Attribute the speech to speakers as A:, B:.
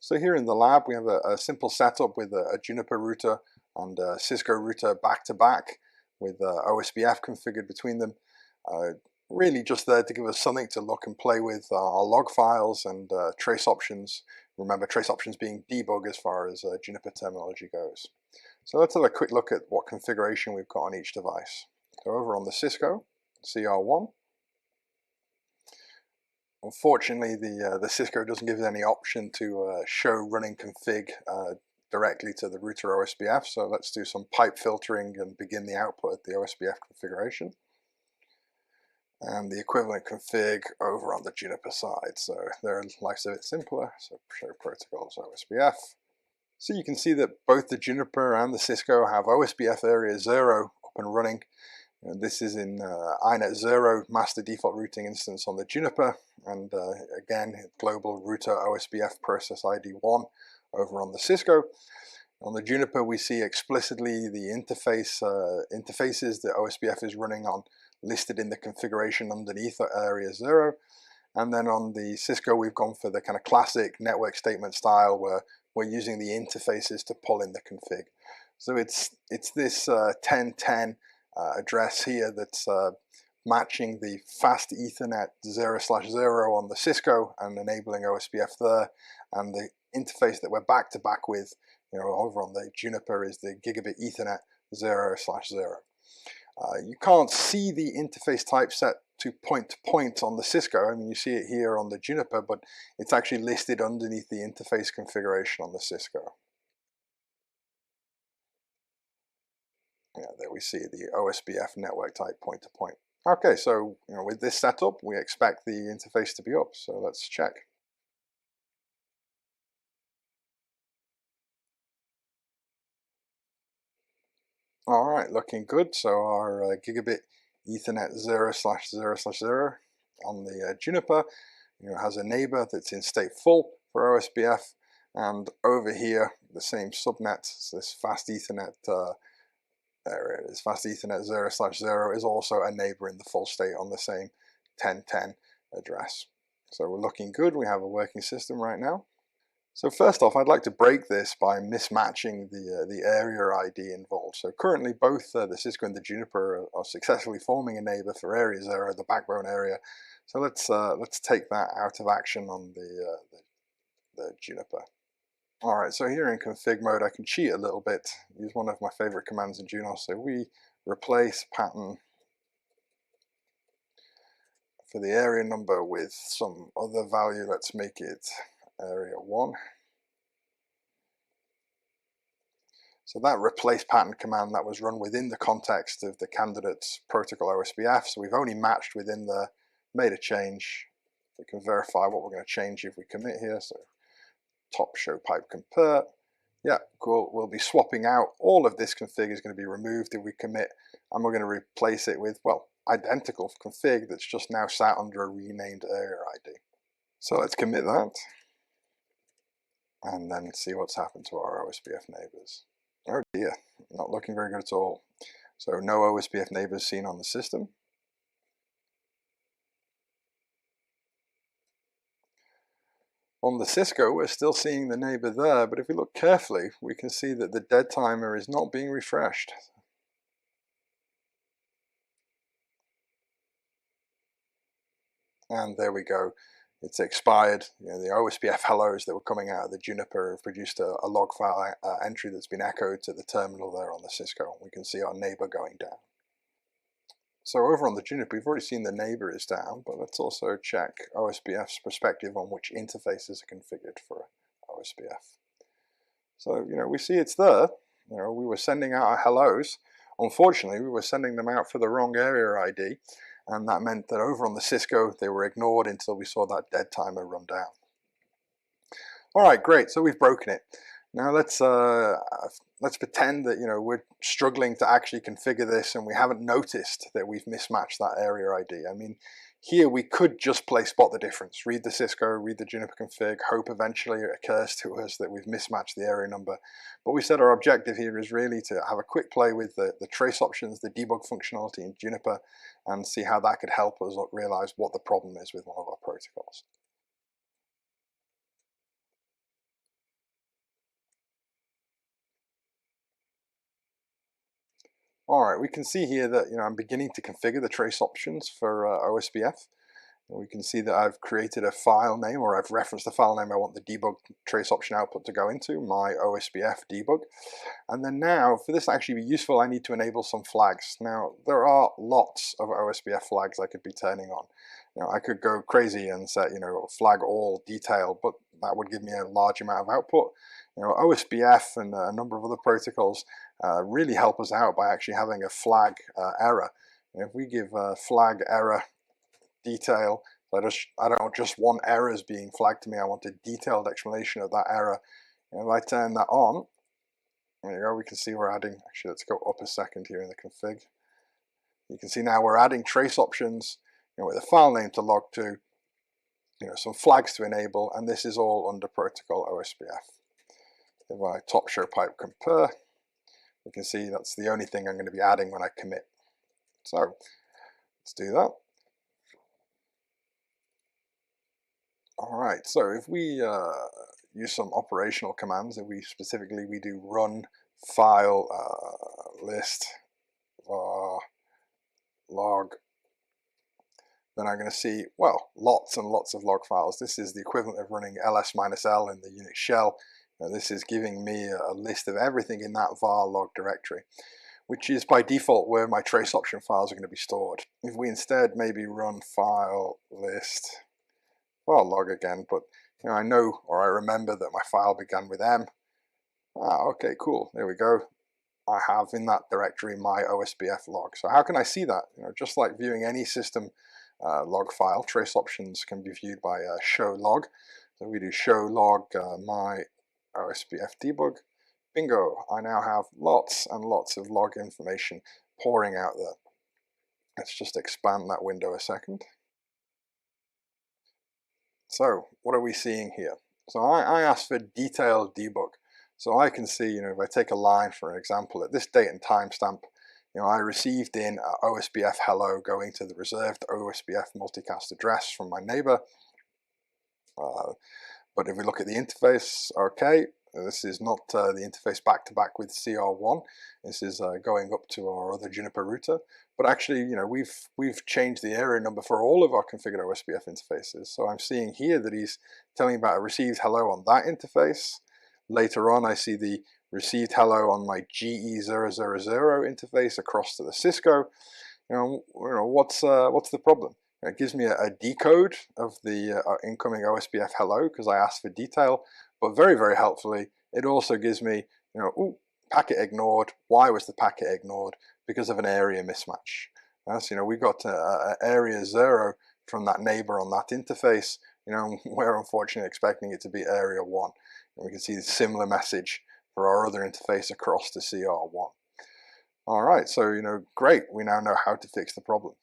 A: So here in the lab we have a simple setup with a Juniper router and a Cisco router back to back with OSPF configured between them. Really just there to give us something to look and play with our log files and trace options. Remember, trace options being debug as far as Juniper terminology goes. So let's have a quick look at what configuration we've got on each device. So over on the Cisco CR1, unfortunately, the Cisco doesn't give us any option to show running config directly to the router OSPF, so let's do some pipe filtering and begin the output at the OSPF configuration. And the equivalent config over on the Juniper side. So there, life's a bit simpler, so show protocols OSPF. So you can see that both the Juniper and the Cisco have OSPF area 0 up and running. And this is in INET 0 master default routing instance on the Juniper, and again global router OSPF process ID 1 over on the Cisco. On the Juniper we see explicitly the interfaces that OSPF is running on listed in the configuration underneath area 0, and then on the Cisco we've gone for the kind of classic network statement style where we're using the interfaces to pull in the config. So it's this 1010 address here that's matching the fast Ethernet 0/0 on the Cisco and enabling OSPF there, and the interface that we're back to back with, over on the Juniper is the gigabit Ethernet 0/0. You can't see the interface type set to point on the Cisco. I mean, you see it here on the Juniper, but it's actually listed underneath the interface configuration on the Cisco. Yeah, there we see the OSPF network type point to point. Okay, so with this setup, we expect the interface to be up. So let's check. All right, looking good. So our gigabit Ethernet 0/0/0 on the Juniper, has a neighbor that's in state full for OSPF, and over here the same subnet, so this fast Ethernet. There it is, fast Ethernet 0/0 is also a neighbor in the full state on the same 1010 address. So we're looking good. We have a working system right now. So first off, I'd like to break this by mismatching the area ID involved. So currently both the Cisco and the Juniper are successfully forming a neighbor for area 0, the backbone area. So let's take that out of action on the Juniper. All right, so here in config mode, I can cheat a little bit, use one of my favorite commands in Junos. So we replace pattern for the area number with some other value. Let's make it area 1. So that replace pattern command, that was run within the context of the candidate's protocol OSPF. So we've only matched within the, made a change. We can verify what we're going to change if we commit here. So top show pipe convert. Yeah, cool. We'll be swapping out all of this config is going to be removed if we commit, and we're going to replace it with, well, identical config that's just now sat under a renamed area ID. So let's commit that and then see what's happened to our OSPF neighbors. Oh dear, not looking very good at all. So no OSPF neighbors seen on the system. On the Cisco, we're still seeing the neighbor there, but if we look carefully, we can see that the dead timer is not being refreshed. And there we go. It's expired. The OSPF hellos that were coming out of the Juniper have produced a log file entry that's been echoed to the terminal there on the Cisco. We can see our neighbor going down. So over on the Juniper, we've already seen the neighbor is down, but let's also check OSPF's perspective on which interfaces are configured for OSPF. So, we see it's there. We were sending out our hellos. Unfortunately, we were sending them out for the wrong area ID, and that meant that over on the Cisco, they were ignored until we saw that dead timer run down. All right, great. So we've broken it. Now let's pretend that we're struggling to actually configure this and we haven't noticed that we've mismatched that area ID. I mean, here we could just play spot the difference, read the Cisco, read the Juniper config, hope eventually it occurs to us that we've mismatched the area number. But we said our objective here is really to have a quick play with the trace options, the debug functionality in Juniper, and see how that could help us realize what the problem is with one of our protocols. All right, we can see here that I'm beginning to configure the trace options for OSPF. And we can see that I've created a file name, or I've referenced the file name I want the debug trace option output to go into, my OSPF debug. And then now, for this to actually be useful, I need to enable some flags. Now, there are lots of OSPF flags I could be turning on. I could go crazy and set, flag all detail, but that would give me a large amount of output. OSPF and a number of other protocols really help us out by actually having a flag error. If we give flag error detail, I don't just want errors being flagged to me, I want a detailed explanation of that error. And if I turn that on, there you go, we can see we're adding, actually let's go up a second here in the config. You can see now we're adding trace options, with a file name to log to, some flags to enable, and this is all under protocol OSPF. If I top show pipe compare, you can see that's the only thing I'm going to be adding when I commit. So let's do that. All right, so if we use some operational commands, if we specifically do run file list log, then I'm going to see, well, lots and lots of log files. This is the equivalent of running ls-l in the Unix shell. This is giving me a list of everything in that var log directory, which is by default where my trace option files are going to be stored. If we instead maybe run file list log again, but I know, or I remember that my file began with M. Okay, cool, there we go. I have in that directory my OSPF log. So how can I see that? Just like viewing any system log file, trace options can be viewed by show log. So we do show log my OSPF debug. Bingo, I now have lots and lots of log information pouring out there. Let's just expand that window a second. So what are we seeing here? So I asked for detailed debug. So I can see, if I take a line for an example, at this date and timestamp, I received in OSPF hello going to the reserved OSPF multicast address from my neighbor. But if we look at the interface, okay, this is not the interface back-to-back with CR1. This is going up to our other Juniper router. But actually, we've changed the area number for all of our configured OSPF interfaces. So I'm seeing here that he's telling about a received hello on that interface. Later on, I see the received hello on my GE000 interface across to the Cisco. What's the problem? It gives me a decode of the incoming OSPF hello because I asked for detail, but very, very helpfully, it also gives me, ooh, packet ignored. Why was the packet ignored? Because of an area mismatch. So, we got area 0 from that neighbor on that interface. We're unfortunately expecting it to be area 1. And we can see the similar message for our other interface across to CR1. All right, so, great. We now know how to fix the problem.